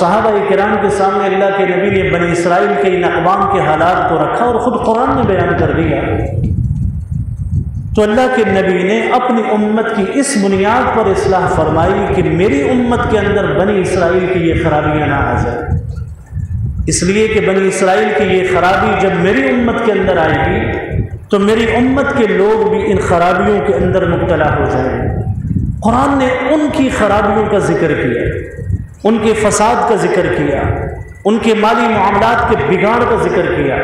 صحابہ کرام کے سامنے اللہ کے نبی نے بنی اسرائیل کے ان اقوام کے حالات کو رکھا اور خود قرآن نے بیان کر دیا، تو اللہ کے نبی نے اپنی امت کی اس بنیاد پر اصلاح فرمائی کہ میری امت کے اندر بنی اسرائیل کی یہ خرابیاں نہ آ جائیں، اس لیے کہ بنی اسرائیل کی یہ خرابی جب میری امت کے اندر آئے گی تو میری امت کے لوگ بھی ان خرابیوں کے اندر مبتلا ہو جائیں گے۔ قرآن نے ان کی خرابیوں کا ذکر کیا، ان کے فساد کا ذکر کیا، ان کے مالی معاملات کے بگاڑ کا ذکر کیا،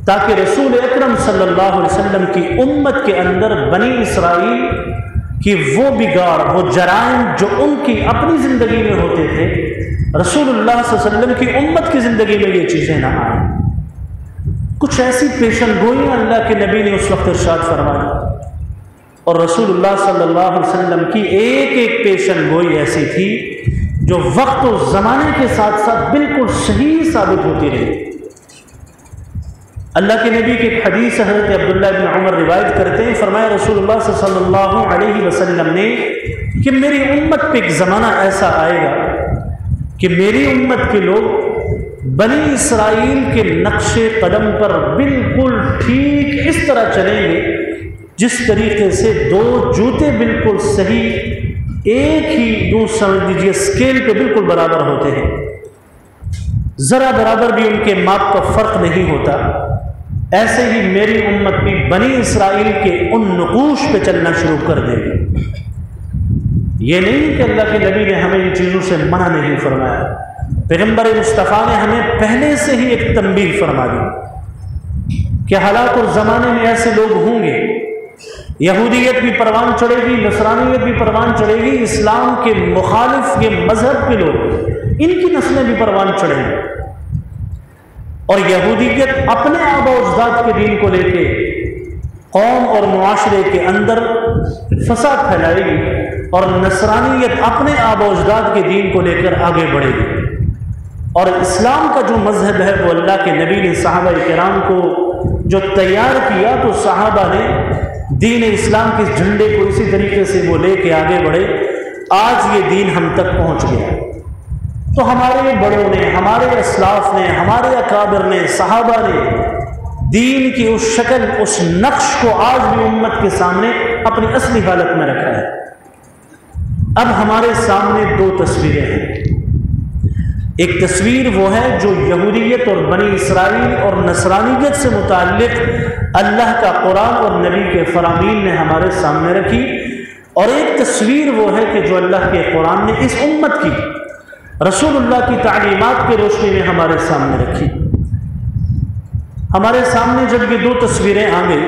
تاکہ رسول اکرم صلی اللہ علیہ وسلم کی امت کے اندر بنی اسرائیل کی وہ بگاڑ، وہ جرائم جو ان کی اپنی زندگی میں ہوتے تھے، رسول اللہ صلی اللہ علیہ وسلم کی امت کی زندگی میں یہ چیزیں نہ آئیں۔ کچھ ایسی پیشن گوئیاں اللہ کے نبی نے اس وقت ارشاد فرمائی، اور رسول اللہ صلی اللہ علیہ وسلم کی ایک ایک پیشن گوئی ایسی تھی جو وقت و زمانے کے ساتھ ساتھ بالکل صحیح ثابت ہوتی رہی۔ اللہ کے نبی کی ایک حدیث حضرت عبداللہ بن عمر روایت کرتے ہیں، فرمایا رسول اللہ صلی اللہ علیہ وسلم نے کہ میری امت پہ ایک زمانہ ایسا آئے گا کہ میری امت کے لوگ بنی اسرائیل کے نقش قدم پر بالکل ٹھیک اس طرح چلیں گے جس طریقے سے دو جوتے بالکل صحیح ایک ہی یوں سمجھ لیجیے اسکیل پہ بالکل برابر ہوتے ہیں، ذرا برابر بھی ان کے ماپ کا فرق نہیں ہوتا، ایسے ہی میری امت بھی بنی اسرائیل کے ان نقوش پہ چلنا شروع کر دے گی۔ یہ نہیں کہ اللہ کے نبی نے ہمیں ان چیزوں سے منع نہیں فرمایا، پیغمبر مصطفیٰ نے ہمیں پہلے سے ہی ایک تنبیہ فرما دی کہ حالات اور زمانے میں ایسے لوگ ہوں گے، یہودیت بھی پروان چڑھے گی، نصرانیت بھی پروان چڑھے گی، اسلام کے مخالف یہ مذہب کے لوگ، ان کی نسلیں بھی پروان چڑھیں گی، اور یہودیت اپنے آبا و اجداد کے دین کو لے کے قوم اور معاشرے کے اندر فساد پھیلائے گی، اور نصرانیت اپنے آبا و اجداد کے دین کو لے کر آگے بڑھے گی، اور اسلام کا جو مذہب ہے وہ اللہ کے نبی نے صحابہ کرام کو جو تیار کیا، تو صحابہ نے دین اسلام کے جھنڈے کو اسی طریقے سے وہ لے کے آگے بڑھے، آج یہ دین ہم تک پہنچ گیا۔ تو ہمارے بڑوں نے، ہمارے اسلاف نے، ہمارے اکابر نے، صحابہ نے دین کی اس شکل، اس نقش کو آج بھی امت کے سامنے اپنی اصلی حالت میں رکھا ہے۔ اب ہمارے سامنے دو تصویریں ہیں، ایک تصویر وہ ہے جو یہودیت اور بنی اسرائیل اور نصرانیت سے متعلق اللہ کا قرآن اور نبی کے فرامین نے ہمارے سامنے رکھی، اور ایک تصویر وہ ہے کہ جو اللہ کے قرآن نے اس امت کی رسول اللہ کی تعلیمات کی روشنی میں ہمارے سامنے رکھی۔ ہمارے سامنے جب یہ دو تصویریں آ گئی،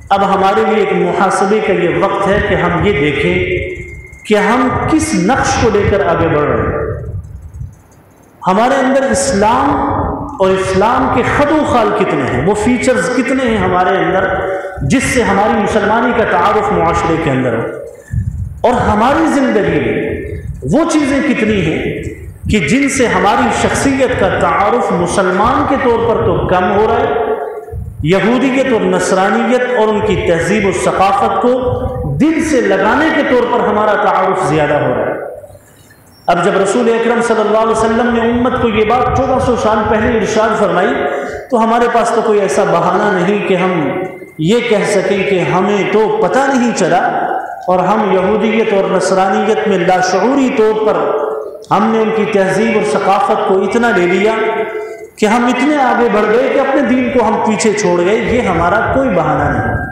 اب ہمارے لیے ایک محاسبے کا یہ وقت ہے کہ ہم یہ دیکھیں کہ ہم کس نقش کو لے کر آگے بڑھ رہے ہیں۔ ہمارے اندر اسلام اور اسلام کے خط و خال کتنے ہیں، وہ فیچرز کتنے ہیں ہمارے اندر جس سے ہماری مسلمانی کا تعارف معاشرے کے اندر ہو، اور ہماری زندگی میں وہ چیزیں کتنی ہیں کہ جن سے ہماری شخصیت کا تعارف مسلمان کے طور پر تو کم ہو رہا ہے، یہودیت اور نصرانیت اور ان کی تہذیب و ثقافت کو دل سے لگانے کے طور پر ہمارا تعارف زیادہ ہو رہا ہے۔ اب جب رسول اکرم صلی اللہ علیہ وسلم نے امت کو یہ بات 1400 سال پہلے ارشاد فرمائی، تو ہمارے پاس تو کوئی ایسا بہانہ نہیں کہ ہم یہ کہہ سکیں کہ ہمیں تو پتہ نہیں چلا، اور ہم یہودیت اور نصرانیت میں لاشعوری طور پر ہم نے ان کی تہذیب اور ثقافت کو اتنا لے لیا کہ ہم اتنے آگے بڑھ گئے کہ اپنے دین کو ہم پیچھے چھوڑ گئے۔ یہ ہمارا کوئی بہانہ نہیں۔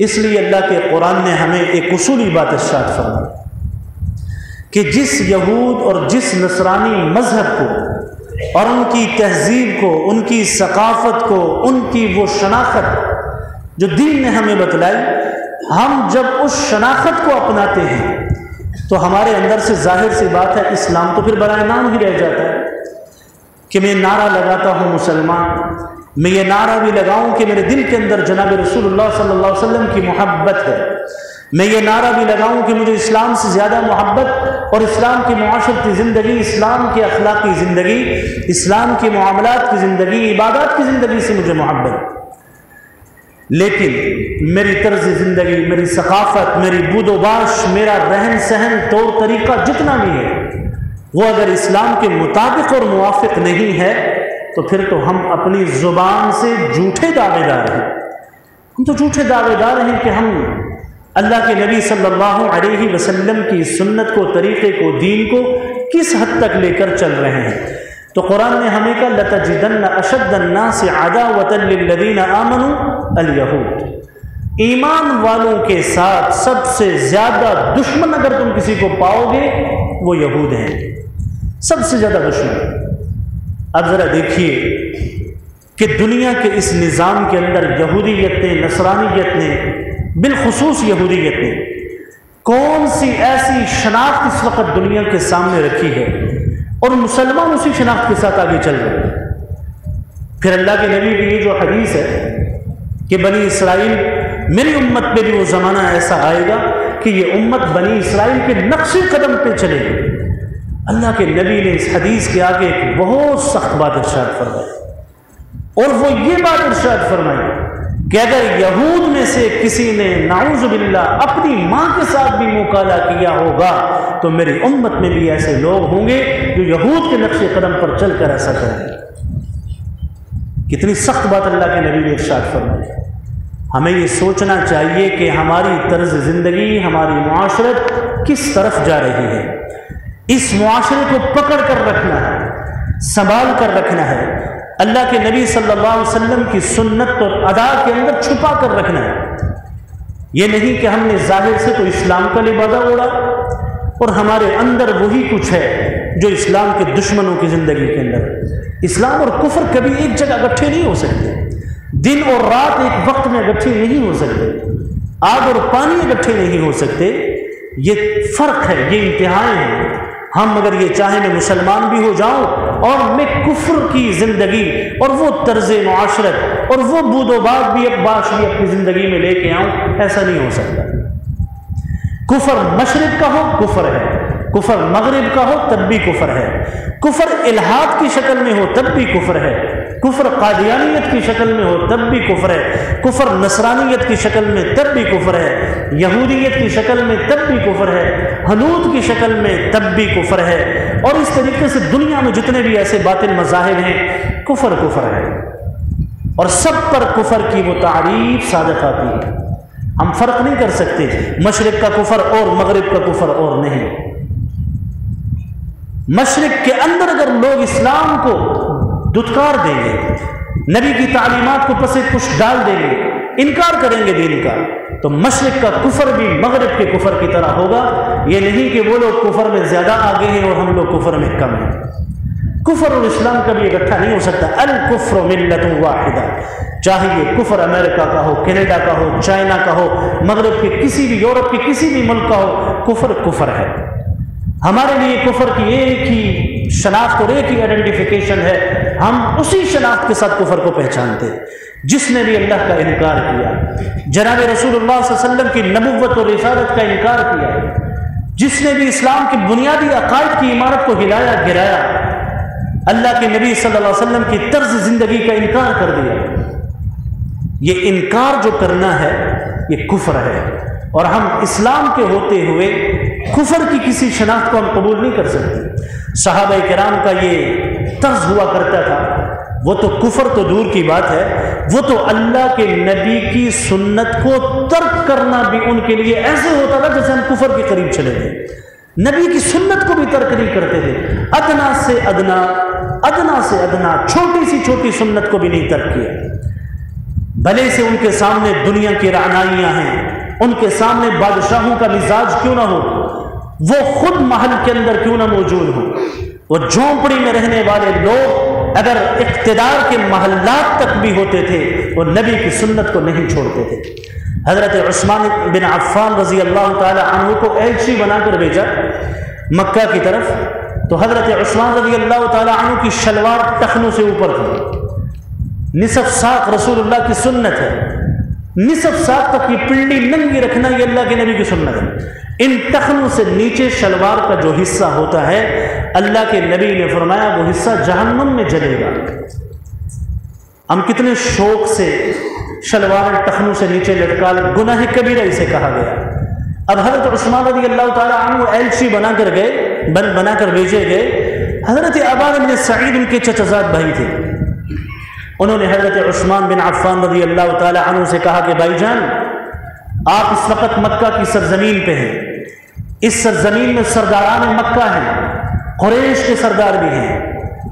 اس لیے اللہ کے قرآن نے ہمیں ایک اصولی بات ارشاد فرمائی کہ جس یہود اور جس نصرانی مذہب کو اور ان کی تہذیب کو، ان کی ثقافت کو، ان کی وہ شناخت جو دین نے ہمیں بتلائی، ہم جب اس شناخت کو اپناتے ہیں تو ہمارے اندر سے ظاہر سی بات ہے اسلام تو پھر برائے نام ہی رہ جاتا ہے کہ میں نعرہ لگاتا ہوں مسلمان، میں یہ نعرہ بھی لگاؤں کہ میرے دل کے اندر جناب رسول اللہ صلی اللہ علیہ وسلم کی محبت ہے، میں یہ نعرہ بھی لگاؤں کہ مجھے اسلام سے زیادہ محبت اور اسلام کی معاشرتی زندگی، اسلام کی اخلاقی زندگی، اسلام کی معاملات کی زندگی، عبادات کی زندگی سے مجھے محبت، لیکن میری طرز زندگی، میری ثقافت، میری بود و باش، میرا رہن سہن، طور طریقہ جتنا بھی ہے، وہ اگر اسلام کے مطابق اور موافق نہیں ہے تو پھر تو ہم اپنی زبان سے جھوٹے دعوے دار ہیں. ہم تو جھوٹے دعوے دار ہیں کہ ہم اللہ کے نبی صلی اللہ علیہ وسلم کی سنت کو، طریقے کو، دین کو کس حد تک لے کر چل رہے ہیں. تو قرآن نے ہمیں کہا لَتَجِدَنَّ أَشَدَّ النَّاسِ عَدَاوَةً لِلَّذِينَ آمَنُوا الْيَهُودِ، ایمان والوں کے ساتھ سب سے زیادہ دشمن اگر تم کسی کو پاؤ گے وہ یہود ہیں، سب سے زیادہ دشمن. اب ذرا دیکھیے کہ دنیا کے اس نظام کے اندر یہودیت نے، نصرانیت نے، بالخصوص یہودیت نے کون سی ایسی شناخت اس وقت دنیا کے سامنے رکھی ہے، اور مسلمان اسی شناخت کے ساتھ آگے چل رہے ہیں. پھر اللہ کے نبی کی یہ جو حدیث ہے کہ بنی اسرائیل، میری امت پہ بھی وہ زمانہ ایسا آئے گا کہ یہ امت بنی اسرائیل کے نقش قدم پہ چلے گی. اللہ کے نبی نے اس حدیث کے آگے ایک بہت سخت بات ارشاد فرمائی، اور وہ یہ بات ارشاد فرمائی کہ اگر یہود میں سے کسی نے نعوذ باللہ اپنی ماں کے ساتھ بھی مکالہ کیا ہوگا تو میری امت میں بھی ایسے لوگ ہوں گے جو یہود کے نقش قدم پر چل کر ایسا کریں گے. کتنی سخت بات اللہ کے نبی نے ارشاد فرمائی. ہمیں یہ سوچنا چاہیے کہ ہماری طرز زندگی، ہماری معاشرت کس طرف جا رہی ہے. اس معاشرے کو پکڑ کر رکھنا ہے، سنبھال کر رکھنا ہے، اللہ کے نبی صلی اللہ علیہ وسلم کی سنت اور ادا کے اندر چھپا کر رکھنا ہے. یہ نہیں کہ ہم نے ظاہر سے تو اسلام کا لبادہ اوڑھا اور ہمارے اندر وہی کچھ ہے جو اسلام کے دشمنوں کی زندگی کے اندر. اسلام اور کفر کبھی ایک جگہ اکٹھے نہیں ہو سکتے، دن اور رات ایک وقت میں اکٹھے نہیں ہو سکتے، آگ اور پانی اکٹھے نہیں ہو سکتے. یہ فرق ہے، یہ انتہائیں ہیں. ہم اگر یہ چاہیں میں مسلمان بھی ہو جاؤں اور میں کفر کی زندگی اور وہ طرز معاشرت اور وہ بود و باش بھی اپنی زندگی میں لے کے آؤں، ایسا نہیں ہو سکتا. کفر مشرق کا ہو کفر ہے، کفر مغرب کا ہو تب بھی کفر ہے، کفر الحاد کی شکل میں ہو تب بھی کفر ہے، کفر قادیانیت کی شکل میں ہو تب بھی کفر ہے، کفر نصرانیت کی شکل میں تب بھی کفر ہے، یہودیت کی شکل میں تب بھی کفر ہے، حنوت کی شکل میں تب بھی کفر ہے. اور اس طریقے سے دنیا میں جتنے بھی ایسے باطل مذاہب ہیں، کفر کفر ہے، اور سب پر کفر کی وہ تعریف صادق آتی ہے. ہم فرق نہیں کر سکتے، مشرق کا کفر اور مغرب کا کفر اور نہیں. مشرق کے اندر اگر لوگ اسلام کو دھتکار دیں گے، نبی کی تعلیمات کو پس پش ڈال دیں گے، انکار کریں گے دین کا، تو مشرق کا کفر بھی مغرب کے کفر کی طرح ہوگا. یہ نہیں کہ وہ لوگ کفر میں زیادہ آگے ہیں اور ہم لوگ کفر میں کم ہیں. کفر اور اسلام کبھی اکٹھا نہیں ہو سکتا. الکفر ملت واحدہ، چاہے یہ کفر امریکہ کا ہو، کینیڈا کا ہو، چائنا کا ہو، مغرب کے کسی بھی، یورپ کے کسی بھی ملک کا ہو، کفر کفر ہے. ہمارے لیے کفر کی ایک ہی شناخت اور ایک ہی آئیڈینٹیفیکیشن ہے، ہم اسی شناخت کے ساتھ کفر کو پہچانتے. جس نے بھی اللہ کا انکار کیا، جناب رسول اللہ صلی اللہ علیہ وسلم کی نبوت اور رسالت کا انکار کیا، جس نے بھی اسلام کی بنیادی عقائد کی عمارت کو ہلایا گرایا، اللہ کے نبی صلی اللہ علیہ وسلم کی طرز زندگی کا انکار کر دیا، یہ انکار جو کرنا ہے یہ کفر ہے. اور ہم اسلام کے ہوتے ہوئے کفر کی کسی شناخت کو ہم قبول نہیں کر سکتے. صحابہ کرام کا یہ طرز ہوا کرتا تھا. وہ تو کفر تو دور کی بات ہے، وہ تو اللہ کے نبی کی سنت کو ترک کرنا بھی ان کے لیے ایسے ہوتا تھا جیسے ہم کفر کے قریب چلے گئے. نبی کی سنت کو بھی ترک نہیں کرتے تھے. ادنا سے ادنا، ادنا سے ادنا، چھوٹی سی چھوٹی سنت کو بھی نہیں ترک کیا. بھلے سے ان کے سامنے دنیا کی رعنائیاں ہیں، ان کے سامنے بادشاہوں کا مزاج کیوں نہ ہو، وہ خود محل کے اندر کیوں نہ موجود ہوں، وہ جھونپڑی میں رہنے والے لوگ اگر اقتدار کے محلات تک بھی ہوتے تھے وہ نبی کی سنت کو نہیں چھوڑتے تھے. حضرت عثمان بن عفان رضی اللہ تعالی عنہ کو ایلچی بنا کر بھیجا مکہ کی طرف، تو حضرت عثمان رضی اللہ تعالی عنہ کی شلوار ٹخنوں سے اوپر تھی. نصف ساق رسول اللہ کی سنت ہے، نصف ساق تک کی پنڈلی ننگی رکھنا یہ اللہ کے نبی کی سنت ہے. ان ٹخنوں سے نیچے شلوار کا جو حصہ ہوتا ہے، اللہ کے نبی نے فرمایا وہ حصہ جہنم میں جلے گا. ہم کتنے شوق سے شلوار ٹخنوں سے نیچے لٹکا لیں، گناہ کبیرہ اسے کہا گیا. اب حضرت عثمان رضی اللہ تعالی عنہ ایلچی بنا کر گئے بنا کر بھیجے گئے۔ حضرت ابان بن سعید ان کے چچزاد بھائی تھے۔ انہوں نے حضرت عثمان بن عفان رضی اللہ تعالی عنہ سے کہا کہ بھائی جان، آپ اس وقت مکہ کی سرزمین پہ ہیں، اس سرزمین میں سرداران مکہ ہیں، قریش کے سردار بھی ہیں،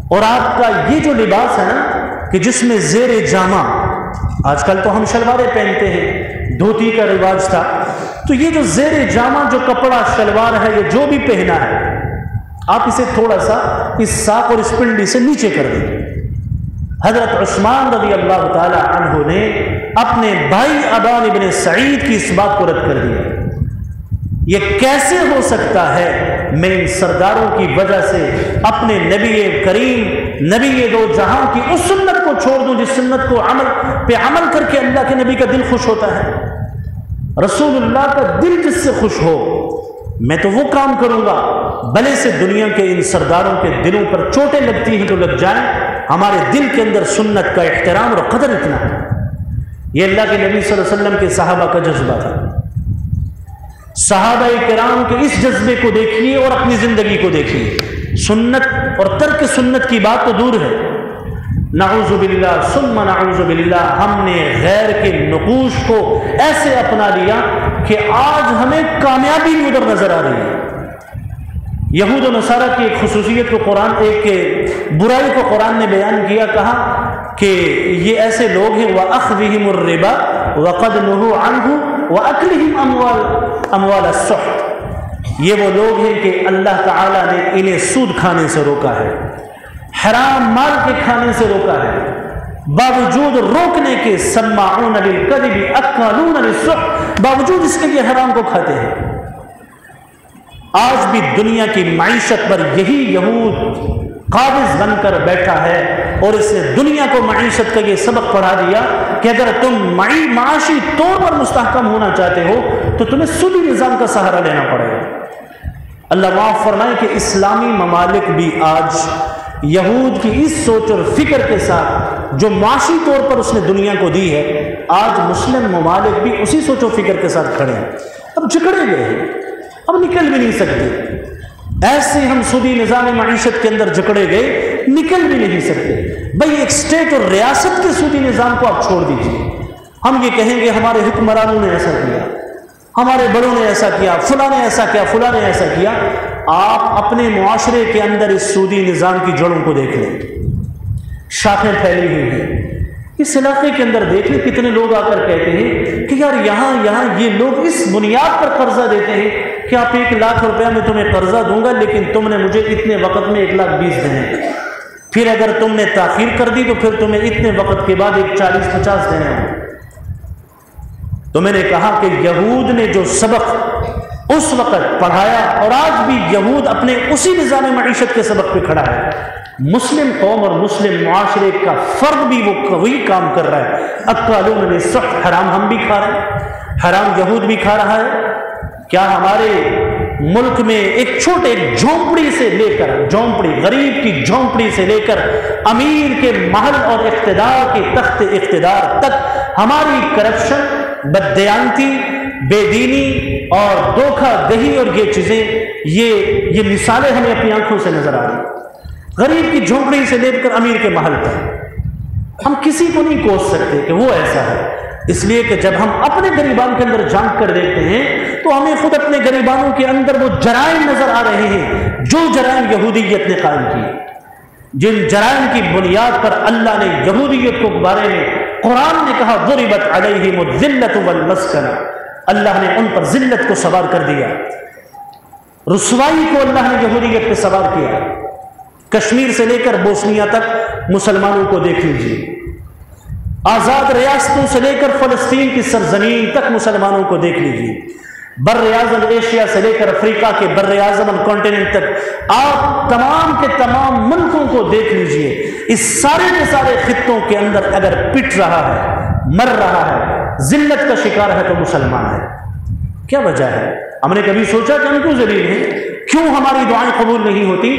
اور آپ کا یہ جو لباس ہے نا کہ جس میں زیر جامہ، آج کل تو ہم شلواریں پہنتے ہیں، دھوتی کا رواج تھا، تو یہ جو زیر جامہ جو کپڑا شلوار ہے، یہ جو بھی پہنا ہے، آپ اسے تھوڑا سا اس ساق اور اس پنڈلی سے نیچے کر دیں۔ حضرت عثمان رضی اللہ تعالی عنہ نے اپنے بھائی ابان بن سعید کی اس بات کو رد کر دیا۔ یہ کیسے ہو سکتا ہے میں ان سرداروں کی وجہ سے اپنے نبی کریم، نبی دو جہاں کی اس سنت کو چھوڑ دوں جس سنت کو عمل کر کے اللہ کے نبی کا دل خوش ہوتا ہے، رسول اللہ کا دل جس سے خوش ہو، میں تو وہ کام کروں گا بھلے سے دنیا کے ان سرداروں کے دلوں پر چوٹیں لگتی ہیں تو لگ جائیں، ہمارے دل کے اندر سنت کا احترام اور قدر اتنا ہے۔ یہ اللہ کے نبی صلی اللہ علیہ وسلم کے صحابہ کا جذبہ تھا۔ صحابہ کرام کے اس جذبے کو دیکھیے اور اپنی زندگی کو دیکھیے۔ سنت اور ترک سنت کی بات تو دور ہے، نعوذ باللہ ثم نعوذ باللہ، ہم نے غیر کے نقوش کو ایسے اپنا لیا کہ آج ہمیں کامیابی ادھر نظر آ رہی ہے۔ یہود و نصارہ کی ایک خصوصیت کو قرآن، ایک برائی کو قرآن نے بیان کیا، کہا کہ یہ ایسے لوگ ہیں وَأَخْذِهِمُ الرِّبَا وَقَدْ نُهُوا عَنْهُ وَأَكْلِهِمْ أَمْوَالَ السُّحْتِ، یہ وہ لوگ ہیں کہ اللہ تعالیٰ نے انہیں سود کھانے سے روکا ہے، حرام مال کے کھانے سے روکا ہے، باوجود روکنے کے سماعون للکذب اکالون للسحت، باوجود اس کے یہ حرام کو کھاتے ہیں۔ آج بھی دنیا کی معیشت پر یہی یہود قابض بن کر بیٹھا ہے، اور اس نے دنیا کو معیشت کا یہ سبق پڑھا دیا کہ اگر تم معاشی طور پر مستحکم ہونا چاہتے ہو تو تمہیں سودی نظام کا سہارا لینا پڑے گا۔ اللہ معاف فرمائے کہ اسلامی ممالک بھی آج یہود کی اس سوچ اور فکر کے ساتھ جو معاشی طور پر اس نے دنیا کو دی ہے، آج مسلم ممالک بھی اسی سوچ و فکر کے ساتھ کھڑے ہیں۔ اب جکڑے گئے ہیں، اب نکل بھی نہیں سکتے، ایسے ہم سودی نظام معیشت کے اندر جکڑے گئے، نکل بھی نہیں سکتے۔ بھئی ایک اسٹیٹ اور ریاست کے سودی نظام کو آپ چھوڑ دیجئے، ہم یہ کہیں گے ہمارے حکمرانوں نے ایسا کیا، ہمارے بڑوں نے ایسا کیا، فلاں نے ایسا کیا، فلاں نے ایسا کیا۔ آپ اپنے معاشرے کے اندر اس سودی نظام کی جڑوں کو دیکھ لیں، شاخیں پھیلی ہوئی ہیں۔ اس علاقے کے اندر دیکھ لیں کتنے لوگ آ کر کہتے ہیں کہ یار یہاں یہ لوگ اس بنیاد پر قرضہ دیتے ہیں کہ آپ 1,00,000 روپیہ میں تمہیں قرضہ دوں گا لیکن تم نے مجھے اتنے وقت میں 1,20,000 دینے، پھر اگر تم نے تاخیر کر دی تو پھر تمہیں اتنے وقت کے بعد 40-50 دینے ہوں۔ تو میں نے کہا کہ یہود نے جو سبق اس وقت پڑھایا، اور آج بھی یہود اپنے اسی نظام معیشت کے سبق پہ کھڑا ہے، مسلم قوم اور مسلم معاشرے کا فرد بھی وہی کام کر رہا ہے۔ اکالون للسحت، حرام ہم بھی کھا رہے ہیں، حرام یہود بھی کھا رہا ہے۔ کیا ہمارے ملک میں ایک چھوٹے جھونپڑی سے لے کر، جھونپڑی غریب کی جھونپڑی سے لے کر امیر کے محل اور اقتدار کے تخت اقتدار تک ہماری کرپشن، بددیانتی، بے دینی اور دھوکہ دہی اور یہ چیزیں، یہ مثالیں ہمیں اپنی آنکھوں سے نظر آ رہی ہیں۔ غریب کی جھونپڑی سے لے کر امیر کے محل تک ہم کسی کو نہیں کوس سکتے کہ وہ ایسا ہے، اس لیے کہ جب ہم اپنے گریبان کے اندر جھانک کر دیکھتے ہیں تو ہمیں خود اپنے گریبانوں کے اندر وہ جرائم نظر آ رہے ہیں جو جرائم یہودیت نے قائم کیے، جن جرائم کی بنیاد پر اللہ نے یہودیت کو بارے میں قرآن نے کہا ضربت علیہم الذلۃ والمسکنہ، اللہ نے ان پر ذلت کو سوار کر دیا، رسوائی کو اللہ نے یہودیت پہ سوار کیا۔ کشمیر سے لے کر بوسنیا تک مسلمانوں کو دیکھ لیجیے، آزاد ریاستوں سے لے کر فلسطین کی سرزمین تک مسلمانوں کو دیکھ لیجیے، بر اعظم ایشیا سے لے کر افریقہ کے بر اعظم کانٹیننٹ تک آپ تمام کے تمام ملکوں کو دیکھ لیجیے۔ اس سارے کے سارے خطوں کے اندر اگر پٹ رہا ہے، مر رہا ہے، ذلت کا شکار ہے تو مسلمان ہے۔ کیا وجہ ہے؟ ہم نے کبھی سوچا کہ ہم کیوں ذلیل ہیں؟ کیوں ہماری دعائیں قبول نہیں ہوتی؟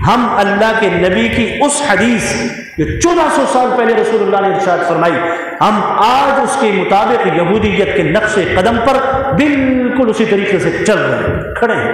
ہم اللہ کے نبی کی اس حدیث جو 1400 سال پہلے رسول اللہ نے ارشاد فرمائی، ہم آج اس کے مطابق یہودیت کے نقش قدم پر بالکل اسی طریقے سے چل رہے ہیں، کھڑے ہیں۔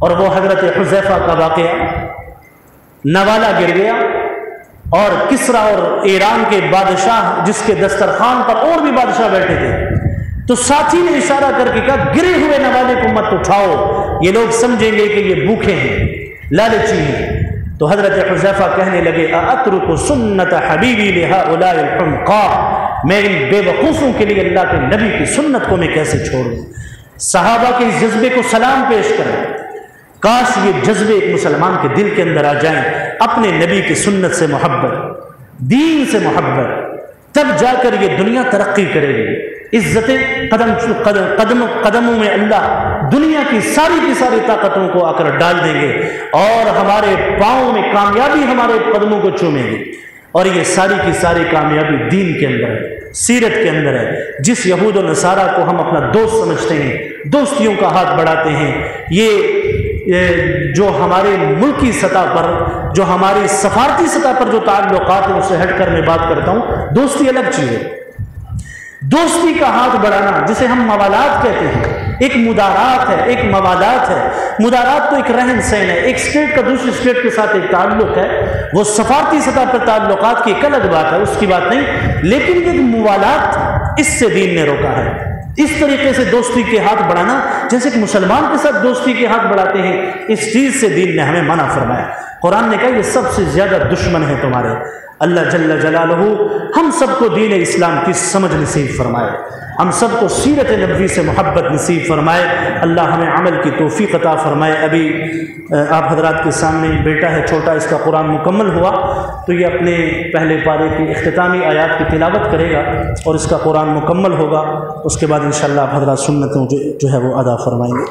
اور وہ حضرت حذیفہ کا واقعہ، نوالا گر گیا اور کسرا اور ایران کے بادشاہ جس کے دسترخوان پر اور بھی بادشاہ بیٹھے تھے، تو ساتھی نے اشارہ کر کے کہا گرے ہوئے نوالے کو مت اٹھاؤ، یہ لوگ سمجھیں گے کہ یہ بھوکے ہیں، لالچی ہیں۔ تو حضرت حذیفہ کہنے لگے اَأَتْرُكُ سُنَّةَ حَبِيبِي لِهَؤُلَاءِ الْحُمْقَاءِ، میں ان بے وقوفوں کے لیے اللہ کے نبی کی سنت کو میں کیسے چھوڑ دوں۔ صحابہ کے اس جذبے کو سلام پیش کریں، کاش یہ جذبے ایک مسلمان کے دل کے اندر آ جائیں، اپنے نبی کی سنت سے محبت، دین سے محبت، تب جا کر یہ دنیا ترقی کرے گی۔ عزتیں قدموں میں اللہ دنیا کی ساری طاقتوں کو آ کر ڈال دیں گے، اور ہمارے پاؤں میں کامیابی ہمارے قدموں کو چومے گی، اور یہ ساری کی ساری کامیابی دین کے اندر ہے، سیرت کے اندر ہے۔ جس یہود و نصارہ کو ہم اپنا دوست سمجھتے ہیں، دوستیوں کا ہاتھ بڑھاتے ہیں، یہ جو ہمارے ملکی سطح پر، جو ہماری سفارتی سطح پر جو تعلقات ہیں، اس سے ہٹ کر میں بات کرتا ہوں، دوستی الگ چیز ہے۔ دوستی کا ہاتھ بڑھانا جسے ہم موالات کہتے ہیں، ایک مدارات ہے، ایک موالات ہے۔ مدارات تو ایک رہن سہن ہے، ایک اسٹیٹ کا دوسری اسٹیٹ کے ساتھ ایک تعلق ہے، وہ سفارتی سطح پر تعلقات کی ایک الگ بات ہے، اس کی بات نہیں، لیکن ایک موالات اس سے دین نے روکا ہے۔ اس طریقے سے دوستی کے ہاتھ بڑھانا، جیسے کہ مسلمان کے ساتھ دوستی کے ہاتھ بڑھاتے ہیں، اس چیز سے دین نے ہمیں منع فرمایا۔ قرآن نے کہا یہ سب سے زیادہ دشمن ہے تمہارے۔ اللہ جل جلالہ ہم سب کو دین اسلام کی سمجھ نصیب فرمائے، ہم سب کو سیرت نبوی سے محبت نصیب فرمائے، اللہ ہمیں عمل کی توفیق عطا فرمائے۔ ابھی آپ حضرات کے سامنے بیٹا ہے چھوٹا، اس کا قرآن مکمل ہوا تو یہ اپنے پہلے پارے کی اختتامی آیات کی تلاوت کرے گا اور اس کا قرآن مکمل ہوگا، اس کے بعد انشاءاللہ آپ حضرات سنتوں جو ہے وہ ادا فرمائیں گے۔